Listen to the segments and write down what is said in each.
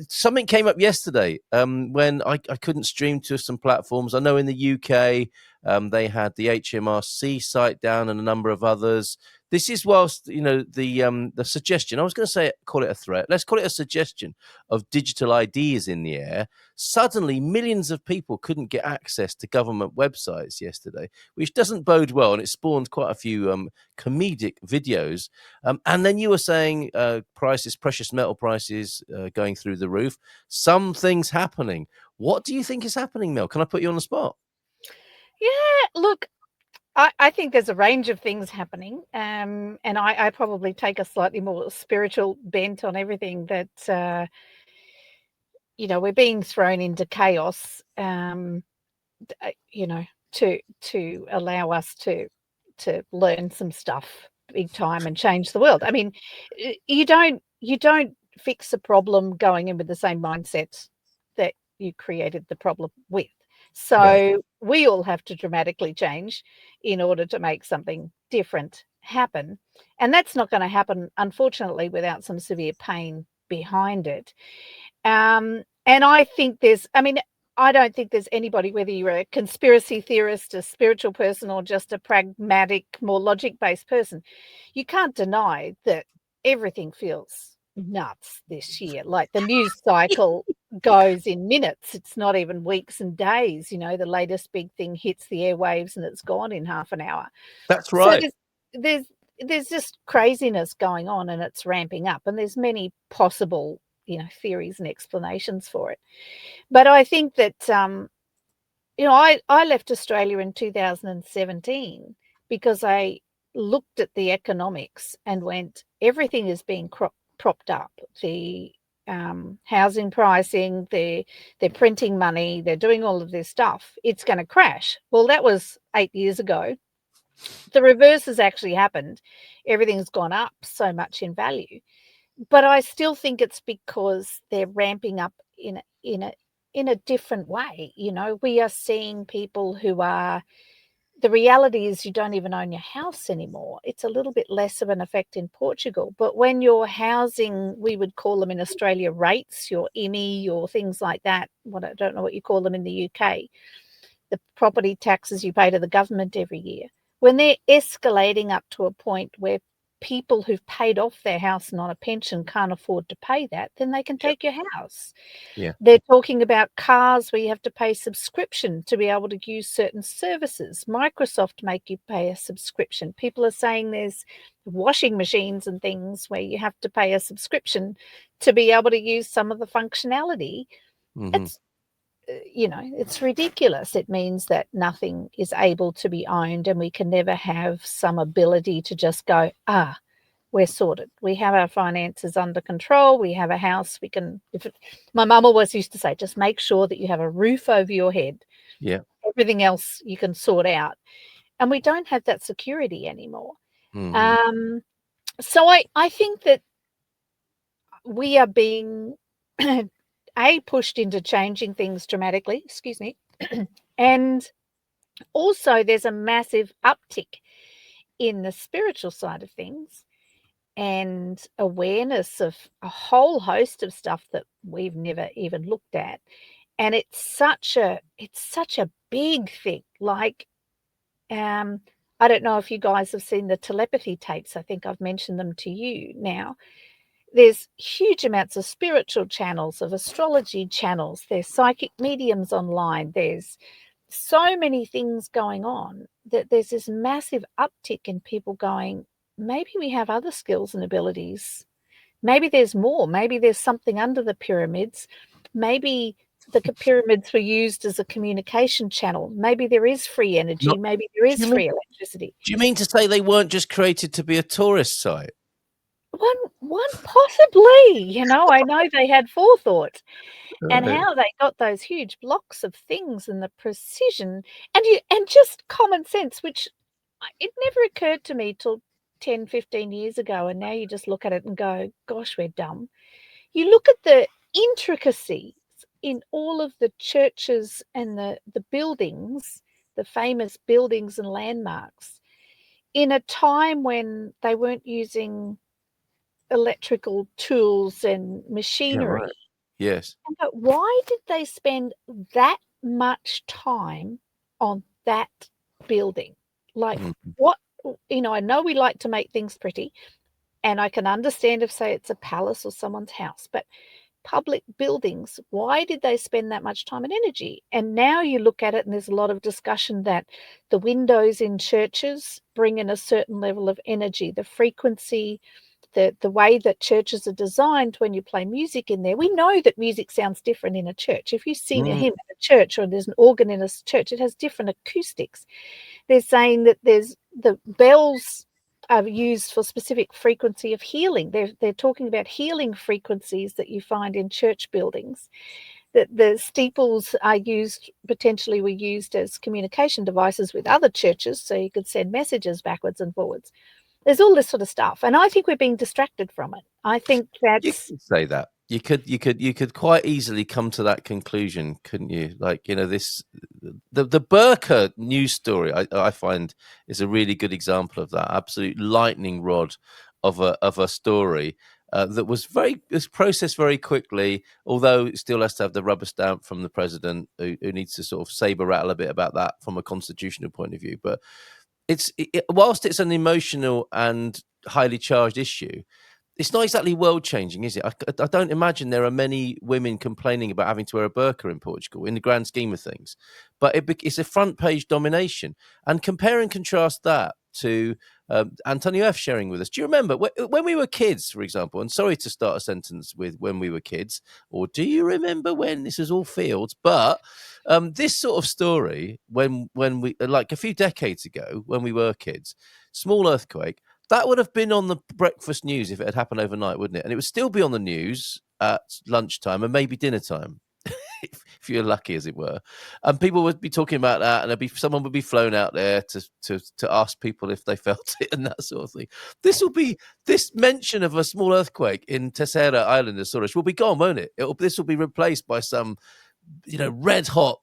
Something came up yesterday when I couldn't stream to some platforms. I know in the UK they had the HMRC site down and a number of others. This is whilst the suggestion. I was going to say call it a threat. Let's call it a suggestion of digital ID is in the air. Suddenly, millions of people couldn't get access to government websites yesterday, which doesn't bode well, and it spawned quite a few comedic videos. And then you were saying precious metal prices going through the roof. Some things happening. What do you think is happening, Mel? Can I put you on the spot? Yeah, look, I think there's a range of things happening, and I probably take a slightly more spiritual bent on everything that, we're being thrown into chaos, you know, to allow us to learn some stuff big time and change the world. I mean, you don't fix a problem going in with the same mindset that you created the problem with. Right. So we all have to dramatically change in order to make something different happen. And that's not going to happen, unfortunately, without some severe pain behind it. And I think I don't think there's anybody, whether you're a conspiracy theorist, a spiritual person, or just a pragmatic, more logic-based person, you can't deny that everything feels nuts this year. Like the news cycle goes in minutes. It's not even weeks and days. The latest big thing hits the airwaves and it's gone in half an hour. That's So right. there's there's just craziness going on and it's ramping up, and there's many possible, theories and explanations for it. But I think that I left Australia in 2017 because I looked at the economics and went, everything is being propped up. The housing pricing, they're printing money, they're doing all of this stuff. It's going to crash. Well, that was 8 years ago. The reverse has actually happened. Everything's gone up so much in value. But I still think it's because they're ramping up in a different way. We are seeing people who are, the reality is you don't even own your house anymore. It's a little bit less of an effect in Portugal. But when your housing, we would call them in Australia rates, your IMI, your things like that, I don't know what you call them in the UK, the property taxes you pay to the government every year, when they're escalating up to a point where people who've paid off their house and on a pension can't afford to pay that, then they can Yeah. take your house. Yeah. They're talking about cars where you have to pay subscription to be able to use certain services. Microsoft make you pay a subscription. People are saying there's washing machines and things where you have to pay a subscription to be able to use some of the functionality. Hmm. It's it's ridiculous. It means that nothing is able to be owned, and we can never have some ability to just go, we're sorted. We have our finances under control. We have a house. My mum always used to say, just make sure that you have a roof over your head. Yeah. Everything else you can sort out. And we don't have that security anymore. Hmm. Um, so I think that we are being pushed into changing things dramatically, excuse me, and also there's a massive uptick in the spiritual side of things and awareness of a whole host of stuff that we've never even looked at. And it's such a big thing. Like, I don't know if you guys have seen the telepathy tapes. I think I've mentioned them to you now. There's huge amounts of spiritual channels, of astrology channels, there's psychic mediums online, there's so many things going on that there's this massive uptick in people going, maybe we have other skills and abilities. Maybe there's more. Maybe there's something under the pyramids. Maybe the pyramids were used as a communication channel. Maybe there is free energy. Not. Maybe there Do is you mean? free electricity. Do you mean to say they weren't just created to be a tourist site? One possibly, I know they had forethought. And Right. how they got those huge blocks of things and the precision and just common sense, which it never occurred to me till 10, 15 years ago, and now you just look at it and go, gosh, we're dumb. You look at the intricacies in all of the churches and the buildings, the famous buildings and landmarks, in a time when they weren't using electrical tools and Yeah. machinery. Right. Yes. But why did they spend that much time on that building? Like, what, I know we like to make things pretty, and I can understand if, say, it's a palace or someone's house, but public buildings, why did they spend that much time and energy? And now you look at it, and there's a lot of discussion that the windows in churches bring in a certain level of energy, the frequency, the way that churches are designed when you play music in there. We know that music sounds different in a church. If you sing a hymn in a church, or there's an organ in a church, it has different acoustics. They're saying that there's the bells are used for specific frequency of healing. They're talking about healing frequencies that you find in church buildings. That the steeples are used, potentially were used as communication devices with other churches, so you could send messages backwards and forwards. There's all this sort of stuff, and I think we're being distracted from it. I think You that's could say that. You could quite easily come to that conclusion, couldn't you? Like, this the Burqa news story I find is a really good example of that. Absolute lightning rod of a story that was processed very quickly, although it still has to have the rubber stamp from the president, who needs to sort of saber rattle a bit about that from a constitutional point of view. But whilst it's an emotional and highly charged issue, it's not exactly world changing, is it? I don't imagine there are many women complaining about having to wear a burqa in Portugal in the grand scheme of things. But it's a front page domination. And compare and contrast that to Antonio F sharing with us. Do you remember when we were kids, for example? And sorry to start a sentence with when we were kids, or do you remember when this was all fields? But this sort of story, when we, like a few decades ago, when we were kids, small earthquake. That would have been on the breakfast news if it had happened overnight, wouldn't it? And it would still be on the news at lunchtime and maybe dinner time, if you're lucky, as it were. And people would be talking about that, and someone would be flown out there to ask people if they felt it and that sort of thing. This mention of a small earthquake in Terceira Island, Açores, will be gone, won't it? This will be replaced by some red hot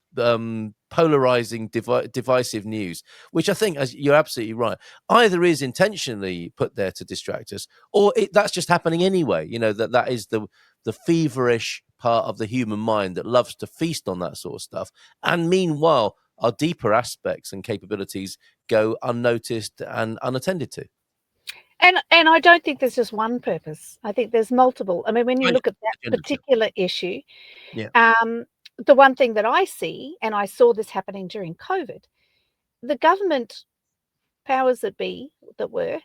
polarizing divisive news, which I think, as you're absolutely right, either is intentionally put there to distract us, or that's just happening anyway. That is the feverish part of the human mind that loves to feast on that sort of stuff, and meanwhile our deeper aspects and capabilities go unnoticed and unattended to. And I don't think there's just one purpose. I think there's multiple. I mean, when you look at that particular issue, the one thing that I see, and I saw this happening during COVID, the government powers that be that were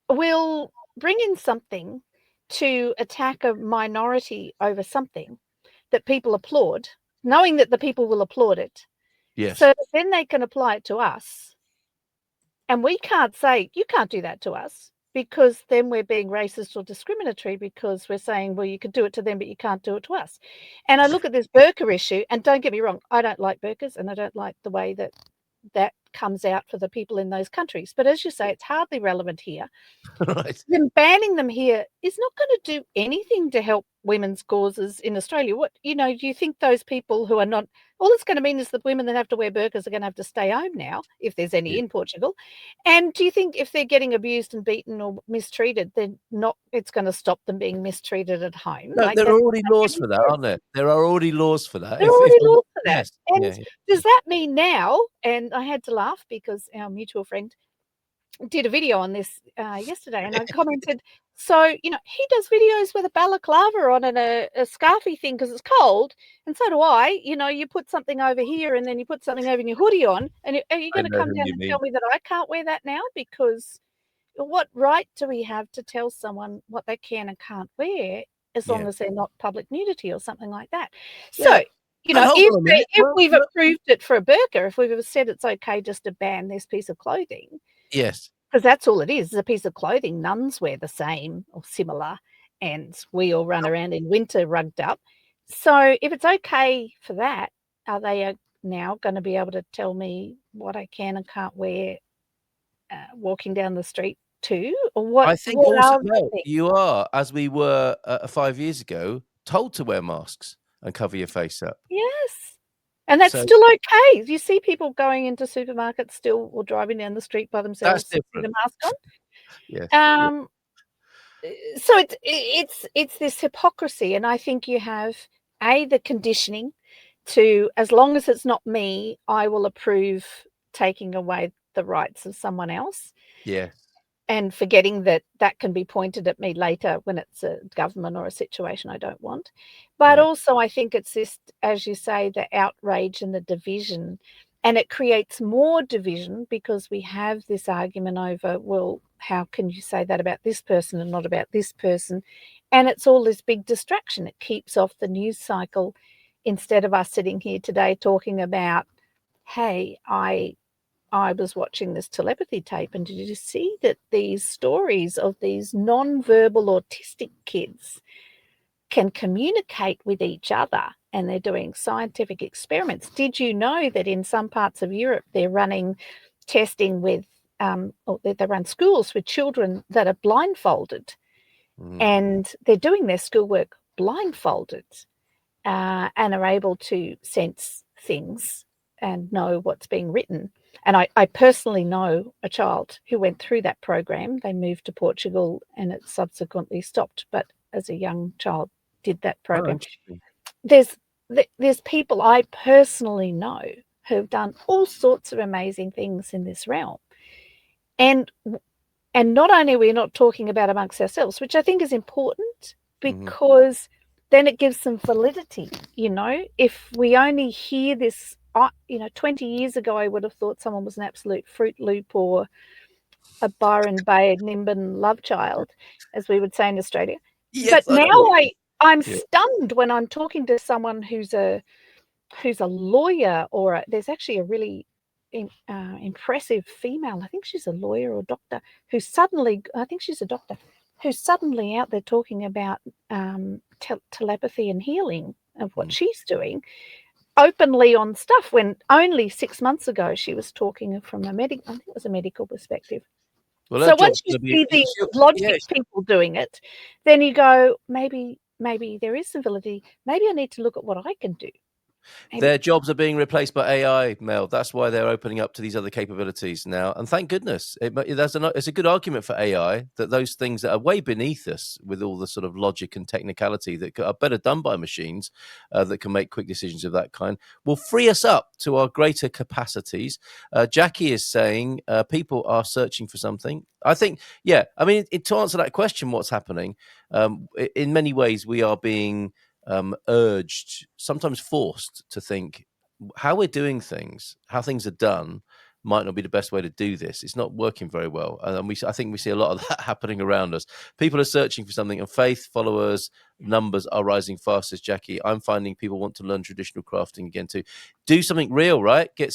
will bring in something to attack a minority over something that people applaud, knowing that the people will applaud it. Yes. So then they can apply it to us. And we can't say, you can't do that to us, because then we're being racist or discriminatory, because we're saying, well, you could do it to them, but you can't do it to us. And I look at this burqa issue, and don't get me wrong, I don't like burqas, and I don't like the way that comes out for the people in those countries. But as you say, it's hardly relevant here. Right. Then banning them here is not going to do anything to help women's causes in Australia. Do you think those people who are not, all it's going to mean is that women that have to wear burqas are going to have to stay home now, if there's any in Portugal. And do you think if they're getting abused and beaten or mistreated, it's going to stop them being mistreated at home? No, there are already laws for that, aren't there? There are already laws for that. There are already laws for that. Yes. And does that mean now, and I had to laugh because our mutual friend did a video on this yesterday, and I commented, so, he does videos with a balaclava on and a scarfy thing because it's cold, and so do I. You put something over here and then you put something over your hoodie on, and are you going to come down and tell me that I can't wear that now? Because what right do we have to tell someone what they can and can't wear, as long as they're not public nudity or something like that? So, if we've approved it for a burqa, if we've ever said it's okay just to ban this piece of clothing. Yes. Because that's all it is a piece of clothing. Nuns wear the same or similar, and we all run around in winter rugged up. So if it's okay for that, are they now going to be able to tell me what I can and can't wear walking down the street too? Or what? I think also, you are, as we were 5 years ago, told to wear masks and cover your face up. Yes. And that's still okay. You see people going into supermarkets still, or driving down the street by themselves with a mask on. Yes. so it's this hypocrisy, and I think you have the conditioning to, as long as it's not me, I will approve taking away the rights of someone else, Yes. and forgetting that that can be pointed at me later when it's a government or a situation I don't want. But Yeah. also, I think it's this, as you say, the outrage and the division, and it creates more division because we have this argument over, well, how can you say that about this person and not about this person? And it's all this big distraction. It keeps off the news cycle instead of us sitting here today talking about, hey, I was watching this telepathy tape, and did you see that these stories of these non-verbal autistic kids can communicate with each other, and they're doing scientific experiments? Did you know that in some parts of Europe they're running testing with, or they run schools with children that are blindfolded, and they're doing their schoolwork blindfolded, and are able to sense things and know what's being written. And I personally know a child who went through that program. They moved to Portugal and it subsequently stopped, but as a young child did that Oh, program. interesting. There's people I personally know who've done all sorts of amazing things in this realm. And not only are we not talking about amongst ourselves, which I think is important, because then it gives some validity. If we only hear this, 20 years ago, I would have thought someone was an absolute Fruit Loop or a Byron Bay Nimbin love child, as we would say in Australia. Yes, But I now know. I'm Yeah. stunned when I'm talking to someone who's a lawyer, or there's actually a really impressive female, I think she's a lawyer or doctor, I think she's a doctor, who's suddenly out there talking about telepathy and healing of what she's doing openly on stuff, when only 6 months ago she was talking from I think it was a medical perspective. Well, her So job's once you going to be. see these logic people doing it, then you go, maybe there is some validity. Maybe I need to look at what I can do. Their jobs are being replaced by AI, Mel. That's why they're opening up to these other capabilities now. And thank goodness. It's a good argument for AI that those things that are way beneath us, with all the sort of logic and technicality that are better done by machines, that can make quick decisions of that kind, will free us up to our greater capacities. Jackie is saying people are searching for something. I think, yeah, I mean, to answer that question, what's happening, in many ways, we are being urged, sometimes forced, to think how we're doing things, how things are done, might not be the best way to do this. It's not working very well, and I think we see a lot of that happening around us. People are searching for something, and faith followers numbers are rising fast. As Jackie, I'm finding people want to learn traditional crafting again, to do something real, right? Do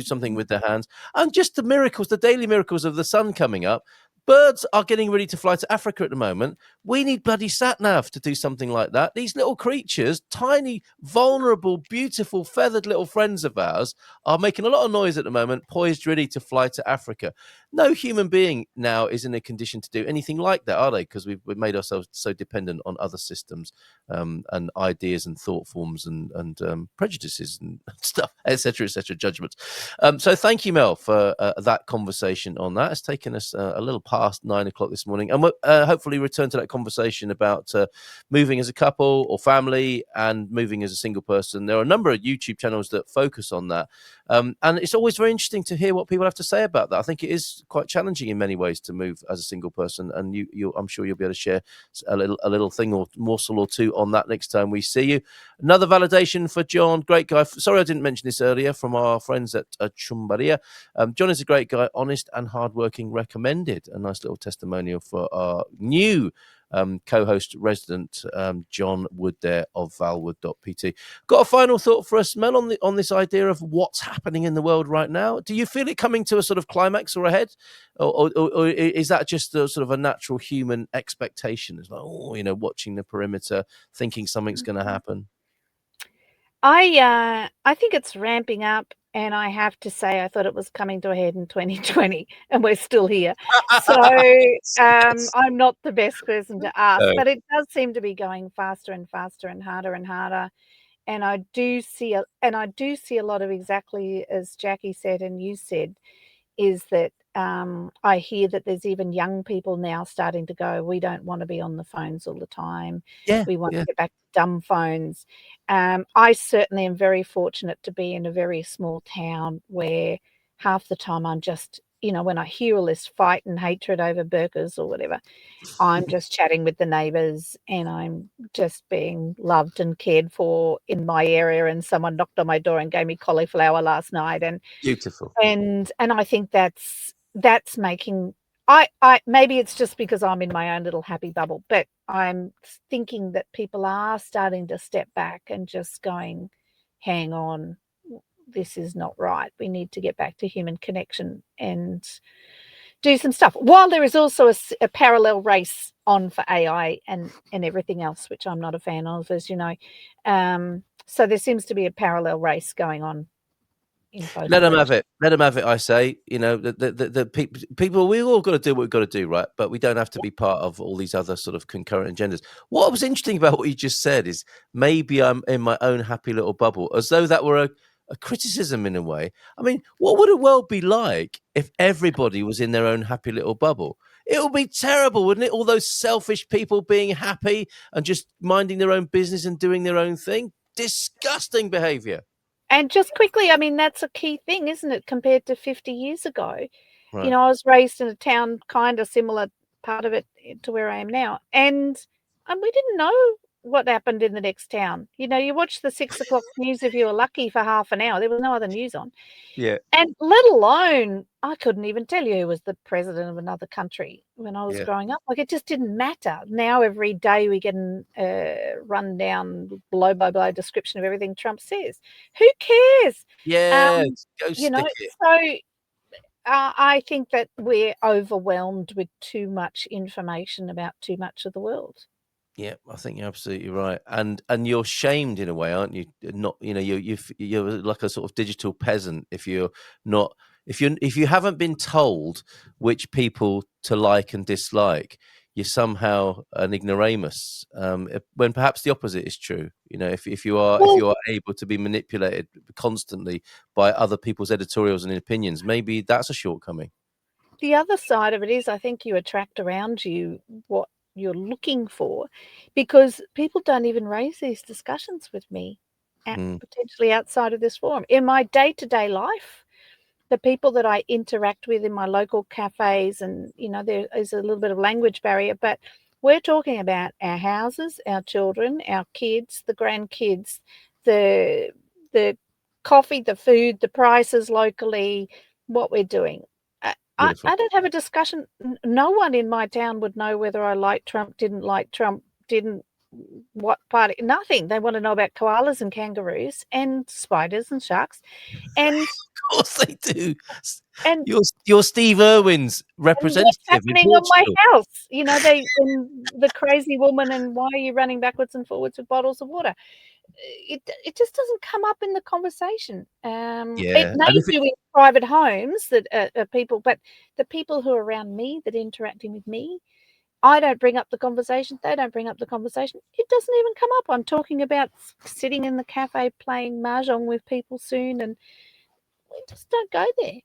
something with their hands, and just the miracles, the daily miracles of the sun coming up. Birds are getting ready to fly to Africa at the moment. We need bloody sat-nav to do something like that. These little creatures, tiny, vulnerable, beautiful, feathered little friends of ours, are making a lot of noise at the moment, poised ready to fly to Africa. No human being now is in a condition to do anything like that, are they? Because we've made ourselves so dependent on other systems, and ideas and thought forms and prejudices and stuff, etc., judgments. So thank you, Mel, for that conversation on that. It's taken us a little past 9 o'clock this morning, and we'll hopefully return to that conversation about moving as a couple or family and moving as a single person. There are a number of YouTube channels that focus on that, and it's always very interesting to hear what people have to say about that. I think it is quite challenging in many ways to move as a single person, and I'm sure you'll be able to share a little thing or morsel or two on that next time we see you. Another validation for John, great guy. Sorry I didn't mention this earlier, from our friends at Chumbaria. John is a great guy, honest and hardworking, recommended. A nice little testimonial for our new co-host resident, John Wood there of valwood.pt. Got a final thought for us, Mel, on this idea of what's happening in the world right now? Do you feel it coming to a sort of climax or ahead? Or is that just a sort of a natural human expectation? It's like, watching the perimeter, thinking something's going to happen. I think it's ramping up, and I have to say I thought it was coming to a head in 2020, and we're still here. So I'm not the best person to ask, but it does seem to be going faster and faster and harder and harder. And I do see a lot of, exactly as Jackie said and you said, is that I hear that there's even young people now starting to go, we don't want to be on the phones all the time. Yeah, We want yeah. to get back to dumb phones. I certainly am very fortunate to be in a very small town where half the time I'm just, when I hear all this fight and hatred over burgers or whatever, I'm just chatting with the neighbours and I'm just being loved and cared for in my area, and someone knocked on my door and gave me cauliflower last night, and Beautiful. I think that's making I maybe it's just because I'm in my own little happy bubble, but I'm thinking that people are starting to step back and just going, "Hang on, this is not right. We need to get back to human connection and do some stuff." While there is also a parallel race on for AI and everything else, which I'm not a fan of, as you know. So there seems to be a parallel race going on in both Let them have directions. it. Let them have it. I say, the people. We all got to do what we've got to do, right? But we don't have to be part of all these other sort of concurrent agendas. What was interesting about what you just said is maybe I'm in my own happy little bubble, as though that were a criticism in a way. I mean, what would a world be like if everybody was in their own happy little bubble? It would be terrible, wouldn't it? All those selfish people being happy and just minding their own business and doing their own thing. Disgusting behavior. And just quickly, I mean, that's a key thing, isn't it, compared to 50 years ago? Right. I was raised in a town kind of similar, part of it to where I am now, and we didn't know what happened in the next town. You watched the 6 o'clock news if you were lucky for half an hour. There was no other news on. Yeah. And let alone, I couldn't even tell you who was the president of another country when I was Yeah. growing up. Like, it just didn't matter. Now every day we get a rundown, blow by blow description of everything Trump says. Who cares? Yeah, go You know, stick it. so I think that we're overwhelmed with too much information about too much of the world. Yeah, I think you're absolutely right, and you're shamed in a way, aren't you? Not, you're like a sort of digital peasant if you're not if you haven't been told which people to like and dislike, you're somehow an ignoramus. When perhaps the opposite is true. If you are Well, able to be manipulated constantly by other people's editorials and opinions, maybe that's a shortcoming. the other side of it is I think you attract around you what you're looking for, because people don't even raise these discussions with me Mm, potentially outside of this forum. In my day-to-day life, the people that I interact with in my local cafes, and there is a little bit of language barrier, but we're talking about our houses, our children, our kids, the grandkids, the the coffee, the food, the prices locally, what we're doing. beautiful. I don't have a discussion. No one in my town would know whether I liked Trump, didn't like Trump, didn't what party. Nothing. They want to know about koalas and kangaroos and spiders and sharks, and Of course they do. and You're Steve Irwin's and what's representative in happening on my Portugal. house. The crazy woman, and why are you running backwards and forwards with bottles of water? It just doesn't come up in the conversation. It Yeah, may and if it do in private homes that are people, but the people who are around me that are interacting with me, I don't bring up the conversation. They don't bring up the conversation. It doesn't even come up. I'm talking about sitting in the cafe playing mahjong with people soon, and we just don't go there.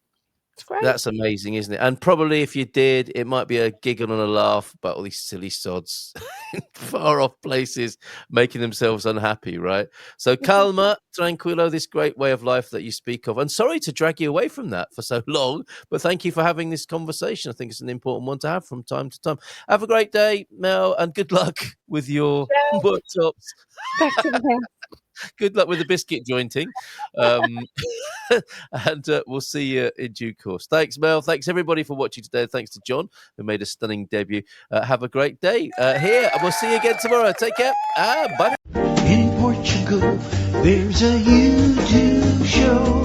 It's great. That's amazing, isn't it? And probably if you did, it might be a giggle and a laugh, but all these silly sods in far off places making themselves unhappy, right? So calma, tranquilo, this great way of life that you speak of. And sorry to drag you away from that for so long, but thank you for having this conversation. I think it's an important one to have from time to time. Have a great day, Mel, and good luck with your Well, workshops. back to the house. Good luck with the biscuit jointing. Um, and we'll see you in due course. Thanks, Mel. Thanks, everybody, for watching today. Thanks to John, who made a stunning debut. Have a great day here, and we'll see you again tomorrow. Take care. Bye. In Portugal, there's a YouTube show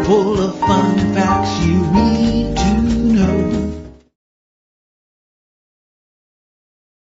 full of fun facts